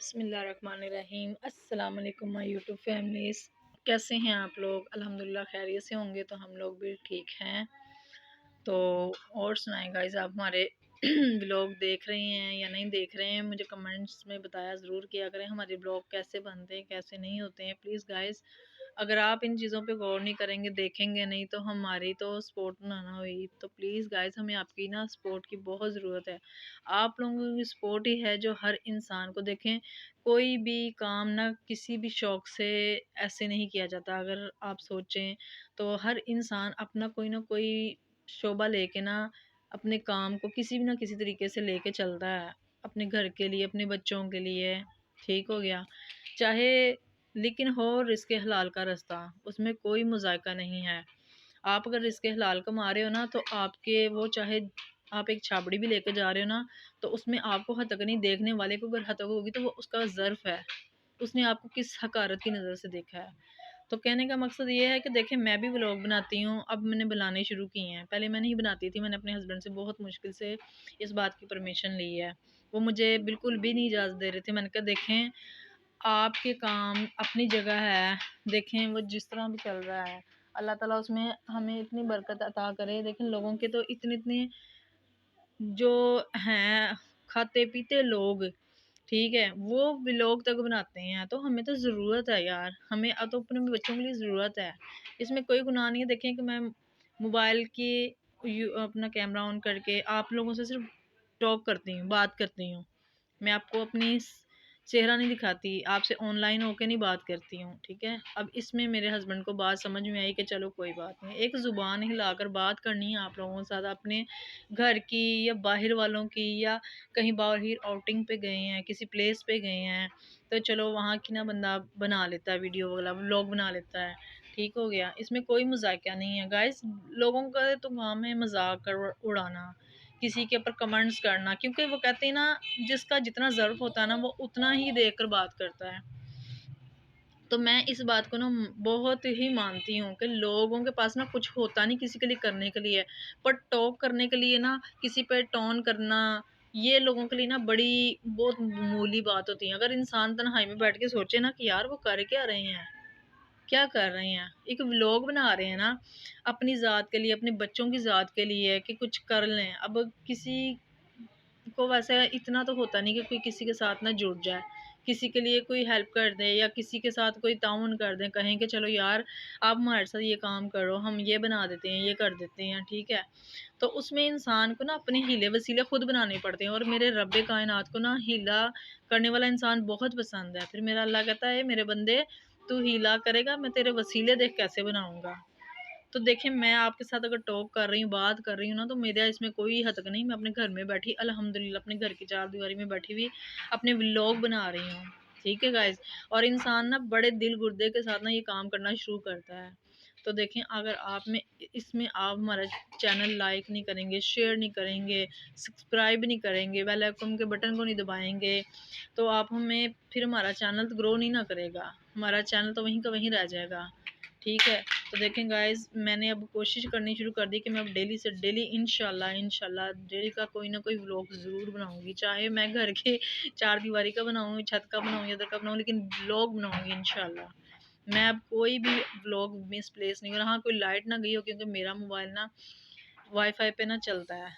बिस्मिल्लाहिर्रहमानिर्रहीम। अस्सलाम वालेकुम माय यूट्यूब फैमिलीज़। कैसे हैं आप लोग? अल्हम्दुलिल्लाह खैरियत से होंगे। तो हम लोग भी ठीक हैं। तो और सुनाएं गाइस, आप हमारे ब्लॉग देख रहे हैं या नहीं देख रहे हैं, मुझे कमेंट्स में बताया ज़रूर किया करें हमारे ब्लॉग कैसे बनते हैं कैसे नहीं होते हैं। प्लीज़ गाइस, अगर आप इन चीज़ों पे गौर नहीं करेंगे, देखेंगे नहीं, तो हमारी तो सपोर्ट ना हुई। तो प्लीज़ गाइस, हमें आपकी ना सपोर्ट की बहुत ज़रूरत है। आप लोगों की सपोर्ट ही है जो हर इंसान को, देखें, कोई भी काम ना किसी भी शौक से ऐसे नहीं किया जाता। अगर आप सोचें तो हर इंसान अपना कोई ना कोई शोबा लेके ना अपने काम को किसी भी ना किसी तरीके से लेके चलता है, अपने घर के लिए, अपने बच्चों के लिए। ठीक हो गया, चाहे लेकिन हो रिज़्क़ हलाल का रास्ता, उसमें कोई मज़ायका नहीं है। आप अगर रिज़्क़ हलाल कमा रहे हो ना, तो आपके वो, चाहे आप एक छाबड़ी भी लेकर जा रहे हो ना, तो उसमें आपको हतक नहीं, देखने वाले को अगर हतक होगी तो वो उसका ज़र्फ़ है, उसने आपको किस हकारत की नज़र से देखा है। तो कहने का मकसद ये है कि देखें, मैं भी व्लॉग बनाती हूँ, अब मैंने बनाने शुरू किए हैं। पहले मैं नहीं बनाती थी, मैंने अपने हस्बैंड से बहुत मुश्किल से इस बात की परमिशन ली है। वो मुझे बिल्कुल भी नहीं इजाज़त दे रहे थे। मैंने कहा देखें, आपके काम अपनी जगह है, देखें वो जिस तरह भी चल रहा है, अल्लाह ताला उसमें हमें इतनी बरकत अता करे। देखें, लोगों के तो इतने-इतने जो हैं खाते-पीते लोग, ठीक है, वो व्लॉग तक बनाते हैं। तो हमें तो ज़रूरत है यार, हमें तो अपने बच्चों के लिए ज़रूरत है। इसमें कोई गुनाह नहीं है। देखें कि मैं मोबाइल की अपना कैमरा ऑन करके आप लोगों से सिर्फ टॉक करती हूँ, बात करती हूँ। मैं आपको अपनी चेहरा नहीं दिखाती, आपसे ऑनलाइन होके नहीं बात करती हूँ, ठीक है। अब इसमें मेरे हस्बैंड को बात समझ में आई कि चलो कोई बात नहीं, एक ज़ुबान हिलाकर बात करनी है आप लोगों के साथ, अपने घर की या बाहर वालों की, या कहीं बाहर आउटिंग पे गए हैं, किसी प्लेस पे गए हैं, तो चलो वहाँ की ना बंदा बना लेता है, वीडियो वगैरह व्लॉग बना लेता है। ठीक हो गया, इसमें कोई मजाकिया नहीं है गाइस। लोगों का तो काम है मजाक उड़ाना, किसी के ऊपर कमेंट्स करना, क्योंकि वो कहते हैं ना, जिसका जितना ज़र्फ होता है ना, वो उतना ही देखकर बात करता है। तो मैं इस बात को ना बहुत ही मानती हूँ कि लोगों के पास ना कुछ होता नहीं किसी के लिए करने के लिए, पर टॉक करने के लिए ना, किसी पे टॉन करना, ये लोगों के लिए ना बड़ी बहुत मामूली बात होती है। अगर इंसान तन्हाई में बैठ के सोचे ना कि यार वो कर क्या रहे हैं, क्या कर रहे हैं, एक व्लॉग बना रहे हैं ना अपनी ज़ात के लिए, अपने बच्चों की ज़ात के लिए, कि कुछ कर लें। अब किसी को वैसे इतना तो होता नहीं कि कोई किसी के साथ ना जुड़ जाए, किसी के लिए कोई हेल्प कर दे, या किसी के साथ कोई ताउन कर दें, कहें कि चलो यार आप हमारे साथ ये काम करो, हम ये बना देते हैं, ये कर देते हैं, ठीक है। तो उसमें इंसान को ना अपने हीले वसीले खुद बनाने पड़ते हैं, और मेरे रब्बे कायनात को ना हीला करने वाला इंसान बहुत पसंद है। फिर मेरा अल्लाह कहता है, मेरे बंदे तू हीला करेगा, मैं तेरे वसीले देख कैसे बनाऊंगा। तो देखिए, मैं आपके साथ अगर टॉक कर रही हूँ, बात कर रही हूँ ना, तो मेरा इसमें कोई हतक नहीं। मैं अपने घर में बैठी अल्हम्दुलिल्लाह, अपने घर की चारदीवारी में बैठी हुई अपने व्लॉग बना रही हूँ, ठीक है गाइस। और इंसान ना बड़े दिल गुर्दे के साथ ना ये काम करना शुरू करता है। तो देखें, अगर आप में इसमें आप हमारा चैनल लाइक नहीं करेंगे, शेयर नहीं करेंगे, सब्सक्राइब नहीं करेंगे, बेल आइकन के बटन को नहीं दबाएंगे, तो आप हमें फिर हमारा चैनल तो ग्रो नहीं ना करेगा, हमारा चैनल तो वहीं का वहीं रह जाएगा, ठीक है। तो देखें गाइस, मैंने अब कोशिश करनी शुरू कर दी कि मैं अब डेली से डेली इंशाल्लाह इंशाल्लाह डेली का कोई ना कोई व्लॉग ज़रूर बनाऊंगी, चाहे मैं घर के चार दीवारी का बनाऊँ, छत का बनाऊँ, इधर का बनाऊँ, लेकिन व्लॉग बनाऊंगी इंशाल्लाह। मैं अब कोई भी व्लॉग मिसप्लेस नहीं हो रहा। हाँ, कोई लाइट ना गई हो, क्योंकि मेरा मोबाइल ना वाईफाई पे ना चलता है,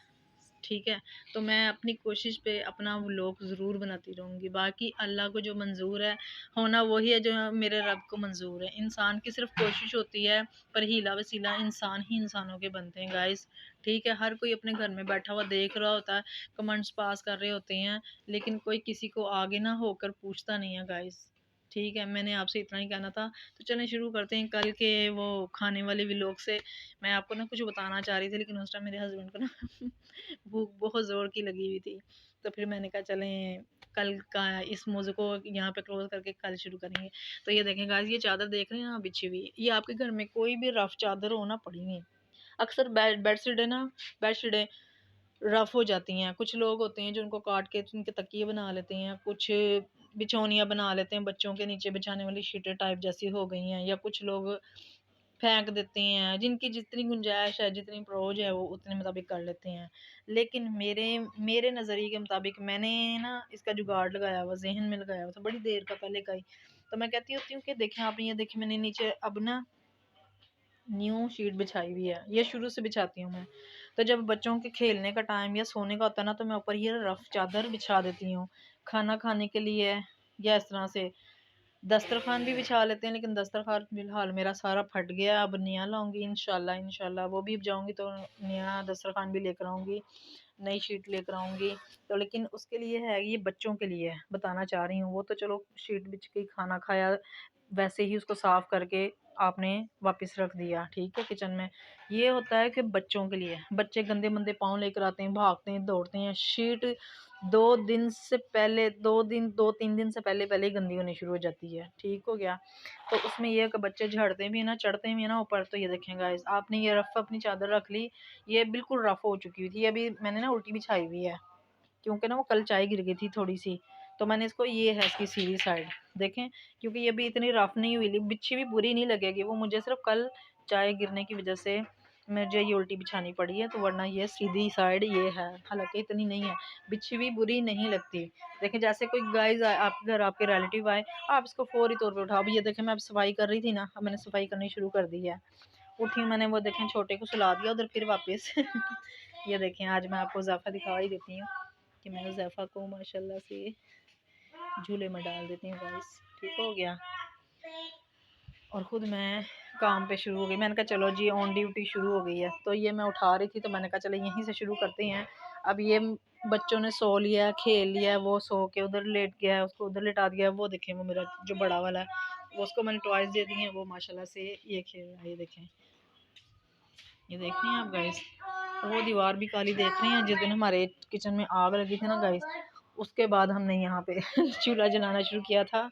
ठीक है। तो मैं अपनी कोशिश पे अपना व्लॉग ज़रूर बनाती रहूँगी। बाकी अल्लाह को जो मंज़ूर है होना, वही है जो मेरे रब को मंज़ूर है। इंसान की सिर्फ कोशिश होती है, पर हीला वसीला इंसान ही इंसानों के बनते हैं गाइस, ठीक है। हर कोई अपने घर में बैठा हुआ देख रहा होता है, कमेंट्स पास कर रहे होते हैं, लेकिन कोई किसी को आगे ना होकर पूछता नहीं है गाइस, ठीक है। मैंने आपसे इतना ही कहना था। तो चलें शुरू करते हैं कल के वो खाने वाले व्लॉग से। मैं आपको ना कुछ बताना चाह रही थी, लेकिन उस टाइम मेरे हस्बैंड को ना भूख बहुत ज़ोर की लगी हुई थी। तो फिर मैंने कहा चलें कल का इस मौज़ू को यहाँ पे क्लोज़ करके कल शुरू करेंगे। तो ये देखें गाइस, ये चादर देख रहे हैं ना बिछी हुई, ये आपके घर में कोई भी रफ़ चादर हो ना पड़ी है। अक्सर बेडशीट है ना, बेडशीटें रफ़ हो जाती हैं। कुछ लोग होते हैं जो उनको काट के उनके तकिए बना लेते हैं, कुछ बिछौनियाँ बना लेते हैं, बच्चों के नीचे बिछाने वाली शीटें टाइप जैसी हो गई हैं, या कुछ लोग फेंक देते हैं, जिनकी जितनी गुंजाइश है, जितनी प्रोज है, वो उतने मुताबिक कर लेते हैं। लेकिन मेरे मेरे नज़रिए के मुताबिक मैंने ना इसका जुगाड़ लगाया हुआ, जहन में लगाया हुआ था बड़ी देर का पहले का ही। तो मैं कहती होती हूँ कि देखें आप, ये देखें मैंने नीचे अब ना न्यू शीट बिछाई हुई है, ये शुरू से बिछाती हूँ मैं। तो जब बच्चों के खेलने का टाइम या सोने का होता है ना, तो मैं ऊपर ये रफ चादर बिछा देती हूँ खाना खाने के लिए, या इस तरह से दस्तरखान भी बिछा लेते हैं। लेकिन दस्तरखान फिलहाल मेरा सारा फट गया, अब नया लाऊंगी इंशाल्लाह। इंशाल्लाह वो भी जाऊंगी तो नया दस्तरखान भी लेकर आऊंगी, नई शीट लेकर आऊंगी। तो लेकिन उसके लिए है, ये बच्चों के लिए बताना चाह रही हूँ। वो तो चलो शीट बिछ के खाना खाया, वैसे ही उसको साफ करके आपने वापस रख दिया, ठीक है, किचन में। ये होता है कि बच्चों के लिए, बच्चे गंदे मंदे पाँव लेकर आते हैं, भागते हैं, दौड़ते हैं। शीट 2 दिन से पहले, 2-3 दिन से पहले पहले ही गंदी होनी शुरू हो जाती है, ठीक हो गया। तो उसमें यह कि बच्चे झड़ते भी ना, चढ़ते भी है ना ऊपर। तो ये देखें गाइस, आपने ये रफ अपनी चादर रख ली, ये बिल्कुल रफ हो चुकी हुई थी। अभी मैंने ना उल्टी बिछाई हुई है, क्योंकि ना वो कल चाय गिर गई थी थोड़ी सी। तो मैंने इसको, ये है इसकी सीधी साइड देखें, क्योंकि ये भी इतनी रफ नहीं हुई, बिच्छी भी बुरी नहीं लगेगी, वो मुझे सिर्फ कल चाय गिरने की वजह से मुझे ये उल्टी बिछानी पड़ी है। तो वरना ये सीधी साइड ये है, हालांकि इतनी नहीं है, बिच्छी भी बुरी नहीं लगती। देखें जैसे कोई गाइस आपके घर, आपके रिलेटिव आए, आप इसको फौरी तौर पे उठाओ। अब ये देखें, मैं अब सफाई कर रही थी ना, अब मैंने सफाई करनी शुरू कर दी है। उठी मैंने, वो देखें छोटे को सुला दिया उधर, फिर वापस ये देखें, आज मैं आपको ज़ाफ़ा दिखा ही देती हूँ कि मैं ज़ाफ़ा को माशाल्लाह से झूले में डाल देती हूँ गाइस, ठीक हो गया। और ख़ुद मैं काम पे शुरू हो गई। मैंने कहा चलो जी ऑन ड्यूटी शुरू हो गई है। तो ये मैं उठा रही थी, तो मैंने कहा चलो यहीं से शुरू करते हैं। अब ये बच्चों ने सो लिया, खेल लिया, वो सो के उधर लेट गया है, उसको उधर लेटा दिया। वो देखें, वो मेरा जो बड़ा वाला है, वो उसको मैंने टॉयज दे दिए हैं, वो माशाल्लाह से ये खेल रहा है। ये देखें, ये देख रहे हैं आप गाइस, वो दीवार भी काली देख रहे हैं। जिस दिन हमारे किचन में आग लगी थी ना गाइस, उसके बाद हमने यहाँ पे चूल्हा जलाना शुरू किया था।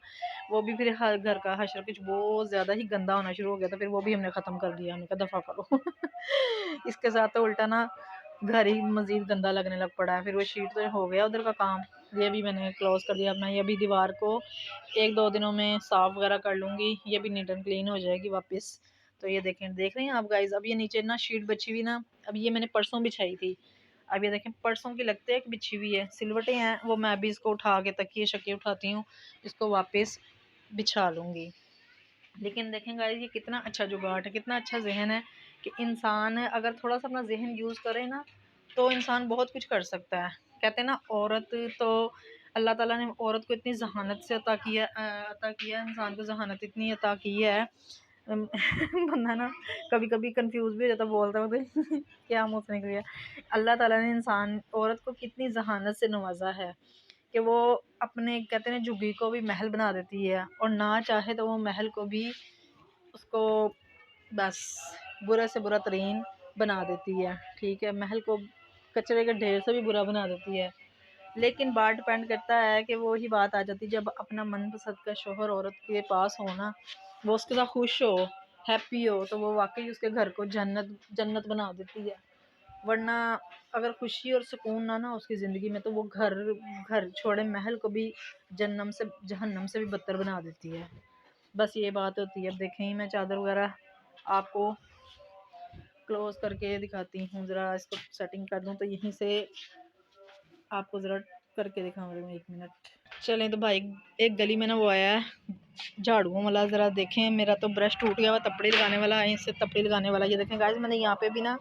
वो भी फिर हर घर का हशर कुछ बहुत ज़्यादा ही गंदा होना शुरू हो गया था, फिर वो भी हमने ख़त्म कर दिया। हमने कहा दफ़ा करो इसके साथ तो उल्टा ना घर ही मज़ीद गंदा लगने लग पड़ा है। फिर वो शीट तो हो गया उधर का काम, ये भी मैंने क्लोज़ कर दिया अपना। ये भी दीवार को 1-2 दिनों में साफ़ वगैरह कर लूँगी, ये भी नीट एंड क्लीन हो जाएगी वापस। तो ये देखें, देख रहे हैं आप गाइस, अब ये नीचे ना शीट बची हुई ना, अब ये मैंने परसों बिछाई थी। अब ये देखें, परसों की लगते है कि बिछी हुई है, सिलवटें हैं, वो मैं अभी इसको उठा के तकिए शकिए उठाती हूँ, इसको वापस बिछा लूँगी। लेकिन देखें गाइस, ये कितना अच्छा जुगाड़ है, कितना अच्छा जहन है कि इंसान अगर थोड़ा सा अपना जहन यूज़ करे ना, तो इंसान बहुत कुछ कर सकता है। कहते हैं ना, औरत तो अल्लाह ताला ने औरत को इतनी जहानत से अता किया, इंसान को जहानत इतनी अता की है। बंदा ना कभी कभी कंफ्यूज भी हो जाता, बोलता है तो क्या मुँह से निकल गया। अल्लाह ताला ने इंसान औरत को कितनी जहानत से नवाजा है कि वो अपने, कहते हैं, झुग्गी को भी महल बना देती है, और ना चाहे तो वो महल को भी उसको बस बुरा से बुरा तरीन बना देती है, ठीक है, महल को कचरे के ढेर से भी बुरा बना देती है। लेकिन बात डिपेंड करता है कि वो ही बात आ जाती है, जब अपना मनपसंद का शोहर औरत के पास हो ना, वो उसके साथ खुश हो, हैप्पी हो, तो वो वाकई उसके घर को जन्नत जन्नत बना देती है। वरना अगर खुशी और सुकून ना उसकी ज़िंदगी में, तो वो घर घर छोड़े महल को भी जहन्नम से भी बदतर बना देती है। बस ये बात होती है। अब देखें, मैं चादर वगैरह आपको क्लोज करके दिखाती हूँ, ज़रा इसको सेटिंग कर दूँ तो यहीं से आपको ज़रा करके दिखाऊंगी। 1 मिनट चलें। तो भाई एक गली में ना वो आया है झाड़ुओं वाला, ज़रा देखें, मेरा तो ब्रश टूट गया हुआ तपड़ी लगाने वाला है, इससे तपड़ी लगाने वाला। ये देखें गाइस, मैंने यहाँ पे भी ना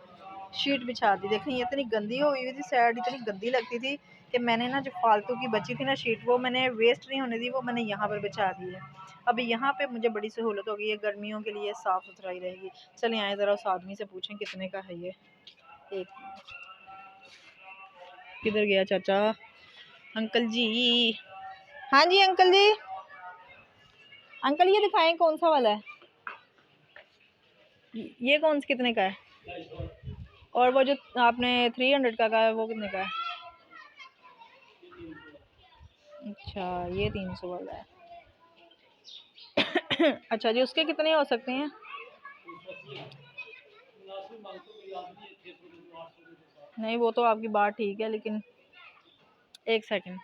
शीट बिछा दी। देखें, ये इतनी गंदी हुई थी, साइड इतनी गंदी लगती थी कि मैंने ना जो फालतू की बची थी ना शीट, वो मैंने वेस्ट नहीं होने दी, वो मैंने यहाँ पर बिछा दी है। अभी यहाँ पे मुझे बड़ी सहूलत होगी, ये गर्मियों के लिए साफ़ सुथराई रहेगी। चलें आए ज़रा उस आदमी से पूछें कितने का है ये। एक किधर गया चाचा? अंकल जी, हाँ जी अंकल जी, अंकल ये दिखाएं कौन सा वाला है, ये कौन सा कितने का है? और वो जो आपने 300 का कहा है, वो कितने का है? अच्छा, ये 300 वाला है। अच्छा जी, उसके कितने हो सकते हैं? नहीं, वो तो आपकी बात ठीक है, लेकिन एक सेकंड,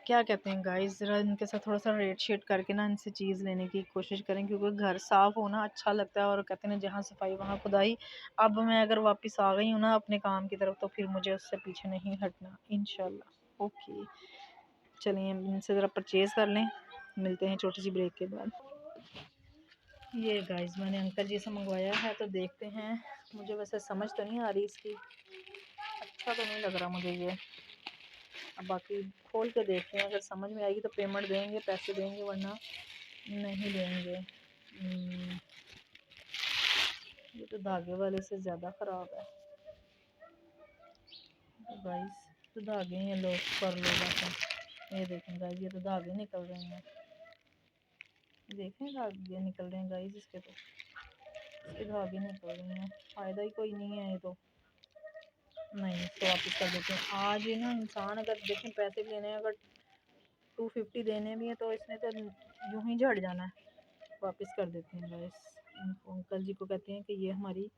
क्या कहते हैं गाइस, ज़रा इनके साथ थोड़ा सा रेट शेट करके ना इनसे चीज़ लेने की कोशिश करें, क्योंकि घर साफ़ होना अच्छा लगता है और कहते हैं ना जहाँ सफाई वहाँ खुदाई। अब मैं अगर वापस आ गई हूँ ना अपने काम की तरफ, तो फिर मुझे उससे पीछे नहीं हटना इंशाल्लाह। ओके, चलिए इनसे ज़रा परचेज़ कर लें, मिलते हैं छोटी सी ब्रेक के बाद। ये गाइस मैंने अंकल जी से मंगवाया है, तो देखते हैं। मुझे वैसे समझ तो नहीं आ रही इसकी, अच्छा तो नहीं लग रहा मुझे ये। अब बाकी खोल के देखते हैं, अगर समझ में आएगी तो पेमेंट देंगे, पैसे देंगे, वरना नहीं देंगे। ये तो धागे वाले से ज़्यादा ख़राब है। तो गाइस तो धागे हैं लोग कर लो जाते। ये देखें गाइस, ये तो धागे निकल रहे हैं, देखें धागे निकल रहे हैं गाइस, इसके तो इसके धागे निकल रहे हैं, फ़ायदा ही कोई नहीं है ये तो। नहीं, इसको वापस कर देते हैं। आज ही ना इंसान अगर देखें पैसे भी लेने हैं, अगर 250 देने भी हैं, तो इसने तो यूं ही झड़ जाना है। वापस कर देते हैं गाइस। अंकल जी को कहते हैं कि ये हमारी।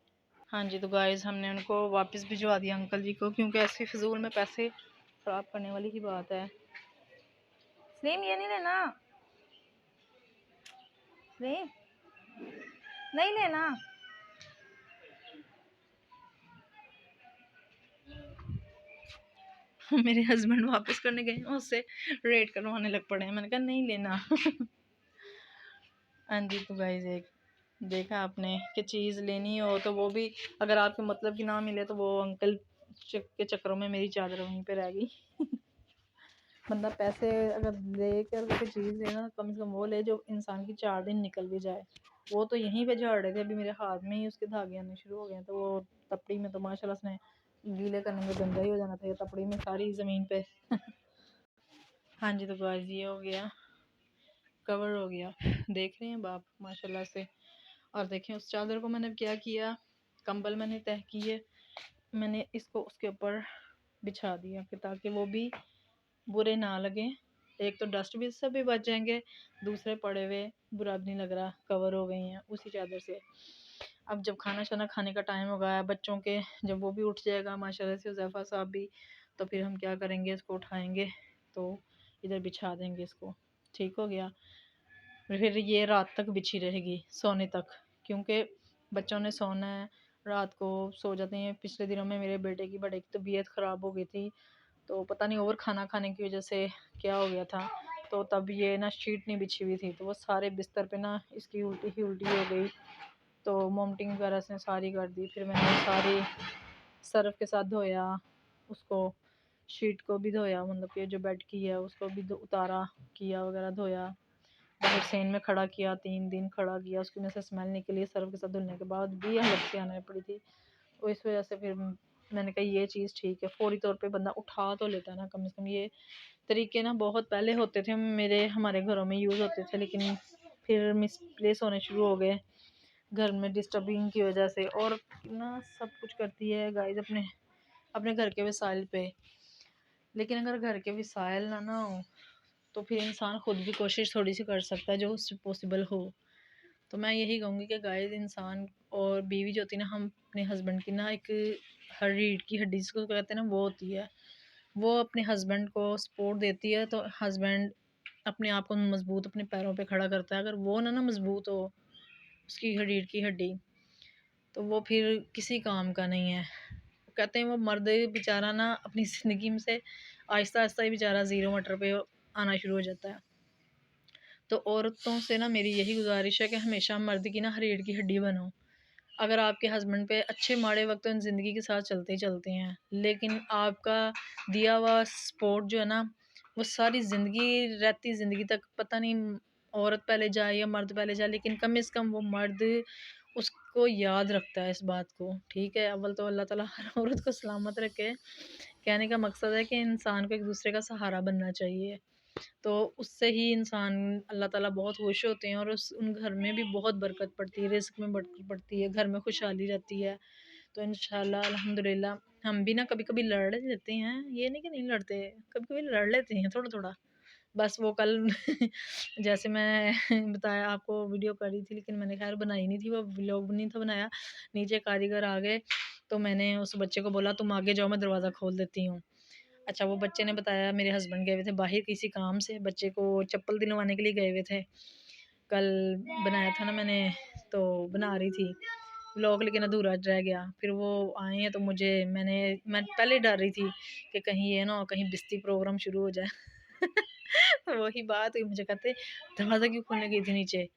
हाँ जी, तो गाइस हमने उनको वापस भिजवा दिया अंकल जी को, क्योंकि ऐसे फिजूल में पैसे ख़राब करने वाली की बात है। स्लीम ये नहीं लेना, स्लीम नहीं लेना। मेरे हस्बैंड वापस करने गए, उससे रेट करवाने लग पड़े हैं। मैंने कहा नहीं लेना। हाँ जी, तो गाइस एक देखा आपने कि चीज़ लेनी हो तो वो भी अगर आपके मतलब की ना मिले, तो वो अंकल के चक्करों में मेरी चादर वहीं पे रह गई। बंदा पैसे अगर ले कर कोई चीज़ लेना, कम से कम वो ले जो इंसान की 4 दिन निकल भी जाए। वो तो यहीं पे झाड़ रहे थे, अभी मेरे हाथ में ही उसके धागे आने शुरू हो गए। तो वो तपड़ी में तो माशाल्लाह उसने गीले करने में गंदा ही हो जाना था, ये तपड़ी में सारी ज़मीन पे। हाँ जी, तो गाइस ये हो गया, कवर हो गया, देख रहे हैं बाप माशाल्लाह से। और देखें उस चादर को मैंने क्या किया, कंबल मैंने तह किए, मैंने इसको उसके ऊपर बिछा दिया कि ताकि वो भी बुरे ना लगे। एक तो डस्ट भी से भी बच जाएंगे, दूसरे पड़े हुए बुरा भी नहीं लग रहा, कवर हो गई हैं उसी चादर से। अब जब खाना शाना खाने का टाइम होगा बच्चों के, जब वो भी उठ जाएगा माशाल्लाह से हुज़ैफा साहब भी, तो फिर हम क्या करेंगे, इसको उठाएंगे तो इधर बिछा देंगे इसको। ठीक हो गया, फिर ये रात तक बिछी रहेगी सोने तक, क्योंकि बच्चों ने सोना है, रात को सो जाते हैं। पिछले दिनों में मेरे बेटे की बड़े की तबीयत ख़राब हो गई थी, तो पता नहीं ओवर खाना खाने की वजह से क्या हो गया था, तो तब ये ना शीट नहीं बिछी हुई थी, तो वो सारे बिस्तर पे ना इसकी उल्टी ही उल्टी हो गई, तो मोमटिंग वगैरह से सारी कर दी। फिर मैंने सारी सर्फ के साथ धोया उसको, शीट को भी धोया, मतलब कि जो बेड की है उसको भी उतारा, किया वगैरह, धोया, बाहर सेन में खड़ा किया, 3 दिन खड़ा किया, उसकी में से स्मेल निकली, सर्फ के साथ धुलने के बाद भी हालत से आना पड़ी थी। तो इस वजह से फिर मैंने कहा ये चीज़ ठीक है, फौरी तौर पे बंदा उठा तो लेता है ना कम से कम। ये तरीके ना बहुत पहले होते थे, मेरे हमारे घरों में यूज़ होते थे, लेकिन फिर मिसप्लेस होने शुरू हो गए घर में डिस्टर्बिंग की वजह से। और ना सब कुछ करती है गाइस अपने अपने घर के वसाइल पे, लेकिन अगर घर के वसाइल ना हो तो फिर इंसान खुद भी कोशिश थोड़ी सी कर सकता है जो उससे पॉसिबल हो। तो मैं यही कहूँगी कि गाइस इंसान और बीवी जो होती है ना, हम अपने हस्बैंड की ना एक रीढ़ की हड्डी जिसको कहते हैं ना, वो होती है। वो अपने हस्बैंड को सपोर्ट देती है, तो हस्बैंड अपने आप को मजबूत अपने पैरों पे खड़ा करता है। अगर वो ना मजबूत हो उसकी रीढ़ की हड्डी, तो वो फिर किसी काम का नहीं है। कहते हैं वो मर्द बेचारा ना अपनी ज़िंदगी में से आहिस्ता आहिस्ता ही बेचारा ज़ीरो मटर पे आना शुरू हो जाता है। तो औरतों से ना मेरी यही गुजारिश है कि हमेशा मर्द की ना रीढ़ की हड्डी बनो। अगर आपके हस्बैंड पे अच्छे माड़े वक्त तो ज़िंदगी के साथ चलते ही चलते हैं, लेकिन आपका दिया हुआ सपोर्ट जो है ना, वो सारी ज़िंदगी रहती ज़िंदगी तक पता नहीं औरत पहले जाए या मर्द पहले जाए, लेकिन कम से कम वो मर्द उसको याद रखता है इस बात को। ठीक है, अव्वल तो अल्लाह ताला हर औरत को सलामत रखे। कहने का मकसद है कि इंसान को एक दूसरे का सहारा बनना चाहिए, तो उससे ही इंसान अल्लाह ताला बहुत खुश होते हैं, और उन घर में भी बहुत बरकत पड़ती है, रिज़्क में बरकत पड़ती है, घर में खुशहाली रहती है। तो इंशाल्लाह अल्हम्दुलिल्लाह हम भी ना कभी कभी लड़ लेते हैं, ये नहीं कि नहीं लड़ते, कभी कभी लड़ लेते हैं थोड़ा थोड़ा। बस वो कल जैसे मैं बताया आपको, वीडियो करी थी लेकिन मैंने खैर बनाई नहीं थी, वो व्लॉग नहीं था बनाया। नीचे कारीगर आ गए, तो मैंने उस बच्चे को बोला तुम आगे जाओ, मैं दरवाज़ा खोल देती हूँ। अच्छा, वो बच्चे ने बताया मेरे हस्बैंड गए हुए थे बाहर किसी काम से, बच्चे को चप्पल दिलवाने के लिए गए हुए थे। कल बनाया था ना मैंने, तो बना रही थी व्लॉग, लेकिन अधूरा रह गया। फिर वो आए हैं तो मैं पहले डर रही थी कि कहीं ये ना हो, कहीं बिस्ती प्रोग्राम शुरू हो जाए। तो वही बात हुई, मुझे कहते दरवाज़ा क्यों खोलने गई थी नीचे?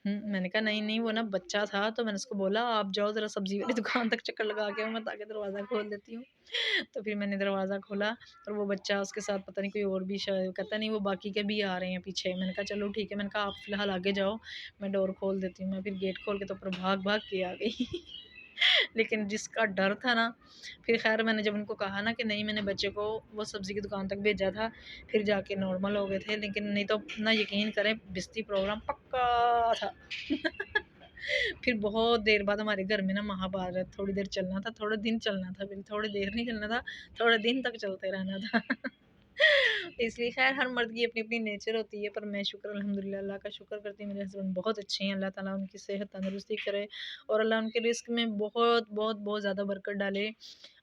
मैंने कहा नहीं, नहीं वो ना बच्चा था, तो मैंने उसको बोला आप जाओ ज़रा सब्ज़ी वाली दुकान तक चक्कर लगा के आओ, मैं ताकि दरवाज़ा खोल देती हूँ। तो फिर मैंने दरवाज़ा खोला और वो बच्चा उसके साथ पता नहीं कोई और भी शायद, कहता नहीं वो बाकी के भी आ रहे हैं पीछे। मैंने कहा चलो ठीक है, मैंने कहा आप फ़िलहाल आगे जाओ, मैं डोर खोल देती हूँ। मैं फिर गेट खोल के तो ऊपर भाग-भाग के आ गई। लेकिन जिसका डर था ना, फिर ख़ैर मैंने जब उनको कहा ना कि नहीं मैंने बच्चे को वो सब्ज़ी की दुकान तक भेजा था, फिर जाके नॉर्मल हो गए थे। लेकिन नहीं तो ना यकीन करें बिस्ती प्रोग्राम पक्का था। फिर बहुत देर बाद हमारे घर में ना महाभारत थोड़ी देर चलना था, थोड़ा दिन चलना था, फिर थोड़ी देर नहीं चलना था, थोड़े दिन तक चलते रहना था। इसलिए खैर हर मर्द की अपनी अपनी नेचर होती है, पर मैं शुक्र अल्हम्दुलिल्लाह अल्लाह का शुक्र करती हूँ, मेरे हस्बैंड बहुत अच्छे हैं। अल्लाह ताला उनकी सेहत तंदुरुस्ती करे और अल्लाह उनके रिस्क में बहुत बहुत बहुत ज़्यादा बरकत डाले।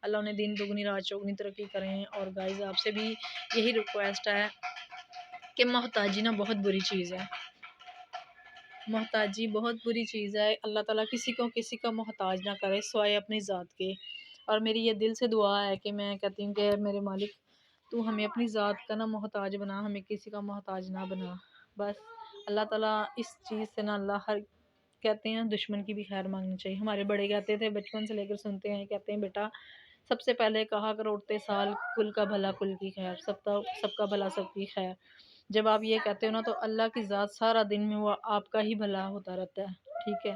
अल्लाह उन्हें दिन दुगनी रात चौगनी तरक्की करें। और गाइस आपसे भी यही रिक्वेस्ट है कि मोहताजी ना बहुत बुरी चीज़ है, मोहताजी बहुत बुरी चीज़ है। अल्लाह ताला किसी का मोहताज ना करे सिवाय अपनी ज़ात के। और मेरी ये दिल से दुआ है कि मैं कहती हूँ कि मेरे मालिक तू हमें अपनी ज़ात का ना मोहताज बना, हमें किसी का मोहताज ना बना। बस अल्लाह ताला इस चीज़ से ना अल्लाह हर कहते हैं दुश्मन की भी खैर मांगनी चाहिए। हमारे बड़े कहते थे, बचपन से लेकर सुनते हैं, कहते हैं बेटा सबसे पहले कहा करो उठते साल कुल का भला कुल की खैर, सबका सबका भला सबकी खैर। जब आप ये कहते हो ना तो अल्लाह की ज़ात सारा दिन में वो आपका ही भला होता रहता है, ठीक है।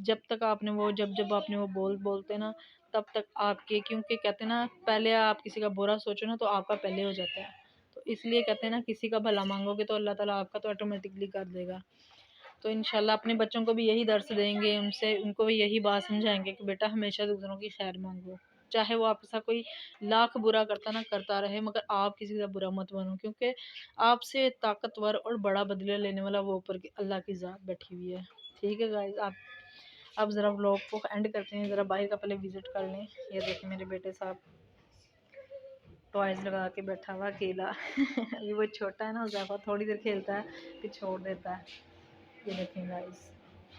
जब तक आपने वो जब जब आपने वो बोलते ना तब तक आपके, क्योंकि कहते हैं ना पहले आप किसी का बुरा सोचो ना तो आपका पहले हो जाता है। तो इसलिए कहते हैं ना किसी का भला मांगोगे तो अल्लाह ताला आपका तो ऑटोमेटिकली कर देगा। तो इंशाल्लाह अपने बच्चों को भी यही दर्स देंगे, उनसे उनको भी यही बात समझाएंगे कि बेटा हमेशा दूसरों की खैर मांगो, चाहे वो आपके साथ कोई लाख बुरा करता ना करता रहे, मगर आप किसी का बुरा मत बनो, क्योंकि आपसे ताकतवर और बड़ा बदला लेने वाला वो ऊपर की अल्लाह की ज़ात बैठी हुई है। ठीक है गाइस, आप अब ज़रा व्लॉग को एंड करते हैं, ज़रा बाहर का पहले विज़िट कर लें। ये देखें मेरे बेटे साहब टॉयज़ लगा के बैठा हुआ अकेला। अभी वो छोटा है ना, ज़्यादा थोड़ी देर खेलता है फिर छोड़ देता है। ये देखें गाइस,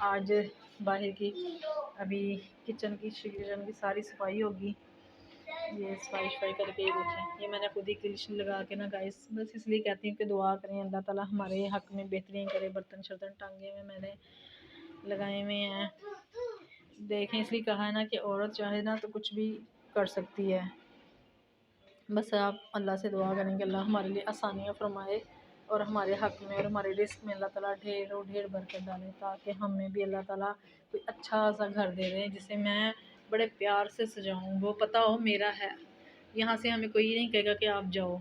आज बाहर की अभी किचन की सारी सफाई होगी। ये सफाई करके ये देखें, ये मैंने खुद ही क्लिशन लगा के ना गाइस, बस इसलिए कहती हूँ कि दुआ करें अल्लाह ताला हमारे हक़ में बेहतरीन करे। बर्तन शर्तन टांगे हुए मैंने लगाए हुए हैं, देखें इसलिए कहा है ना कि औरत चाहे ना तो कुछ भी कर सकती है। बस आप अल्लाह से दुआ करें कि अल्लाह हमारे लिए आसानियाँ फरमाए और हमारे हक़ में और हमारे रिस्क में अल्लाह ताला ढेरों ढेर बरकत डाले, ताकि हमें भी अल्लाह ताला कोई अच्छा सा घर दे दे जिसे मैं बड़े प्यार से सजाऊँ, वो पता हो मेरा है, यहाँ से हमें कोई नहीं कहेगा कि आप जाओ।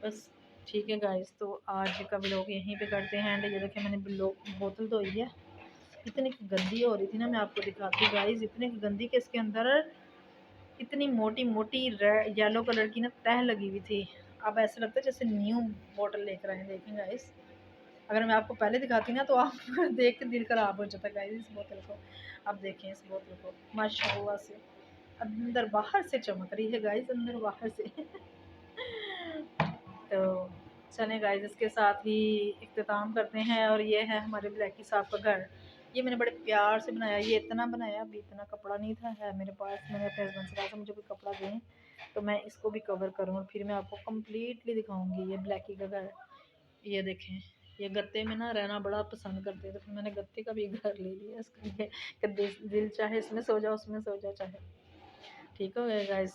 बस ठीक है गाइस, तो आज का व्लॉग यहीं पे करते हैं एंड। ये देखिए मैंने बोतल धोई है, इतनी गंदी हो रही थी ना, मैं आपको दिखाती हूँ गाइस, इतनी गंदी कि इसके अंदर इतनी मोटी मोटी येलो कलर की ना तह लगी हुई थी। अब ऐसा लगता है जैसे न्यू बोतल लेकर आए। देखें गाइस, अगर मैं आपको पहले दिखाती ना तो आप देख के दिल खराब हो जाता गाइस इस बोतल को। अब देखें इस बोतल को, माशाल्लाह से अंदर बाहर से चमक रही है गाइस, अंदर बाहर से। तो चलें गाइस, इसके साथ ही इख्तिताम करते हैं। और ये है हमारे ब्लैकी साहब का घर, ये मैंने बड़े प्यार से बनाया। ये इतना बनाया, अभी इतना कपड़ा नहीं था है मेरे पास, मैंने अपने हस्बैंड से कहा था मुझे कोई कपड़ा दें तो मैं इसको भी कवर करूँ और फिर मैं आपको कम्प्लीटली दिखाऊंगी ये ब्लैकी का घर। ये देखें, ये गत्ते में ना रहना बड़ा पसंद करते हैं, तो फिर मैंने गत्ते का भी घर ले लिया इसके लिए कि दिल चाहे इसमें सो जाओ उसमें सो जाओ चाहे। ठीक हो गया गाइस,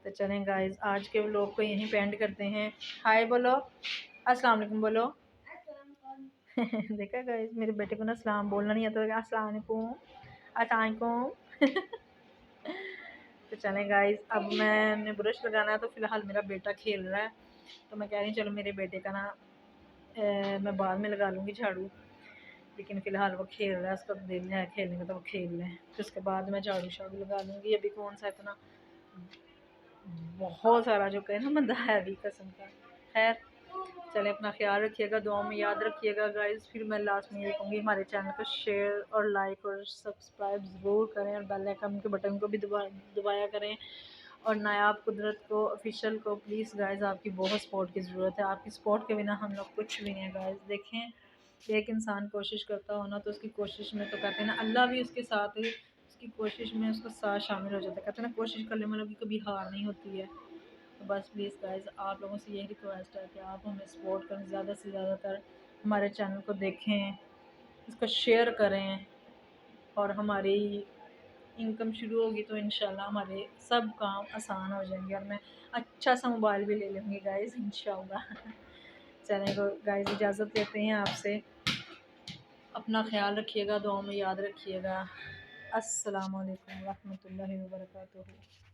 तो चलें गाइस आज के व्लॉग को यहीं पे एंड करते हैं। हाय बोलो, अस्सलाम वालेकुम बोलो। देखा गाइस, मेरे बेटे को ना सलाम बोलना नहीं आता, अस्सलाम वालेकुम अस्सलाम वालेकुम। तो चलें गाइस, अब मैंने ब्रश लगाना है, तो फिलहाल मेरा बेटा खेल रहा है, तो मैं कह रही हूँ चलो मेरे बेटे का ना मैं बाद में लगा लूँगी झाड़ू, लेकिन फ़िलहाल वो खेल रहा है, उसका दिल है खेलने का तो वो खेल रहे हैं, फिर उसके बाद मैं झाड़ू शाड़ू लगा लूँगी। अभी कौन सा इतना बहुत सारा जो कहे ना बंदा हैवी किस्म का। खैर चले, अपना ख्याल रखिएगा, दुआ में याद रखिएगा गाइस। फिर मैं लास्ट में ये कहूँगी हमारे चैनल को शेयर और लाइक और सब्सक्राइब ज़रूर करें और बेल आइकन के बटन को भी दबाया करें। और नायाब कुदरत को ऑफिशियल को प्लीज़ गाइज़ आपकी बहुत सपोर्ट की ज़रूरत है। आपकी सपोर्ट के बिना हम लोग कुछ भी नहीं है गाइज़। देखें एक इंसान कोशिश करता हो ना तो उसकी कोशिश में तो कहते हैं ना अल्लाह भी उसके साथ है, उसकी कोशिश में उसका साथ शामिल हो जाता है। कहते हैं ना कोशिश करने वालों की कभी हार नहीं होती है। तो बस प्लीज़ गाइज़ आप लोगों से यही रिक्वेस्ट है कि आप हमें सपोर्ट करें, ज़्यादा से ज़्यादातर हमारे चैनल को देखें, इसको शेयर करें और हमारी इनकम शुरू होगी तो इंशाल्लाह हमारे सब काम आसान हो जाएंगे और मैं अच्छा सा मोबाइल भी ले लूँगी गाइज़ इंशाल्लाह। चलें तो गाइज़ इजाज़त लेते हैं आपसे। अपना ख्याल रखिएगा, दुआओं में याद रखिएगा। अस्सलाम वालेकुम रहमतुल्लाहि व बरकातुहू।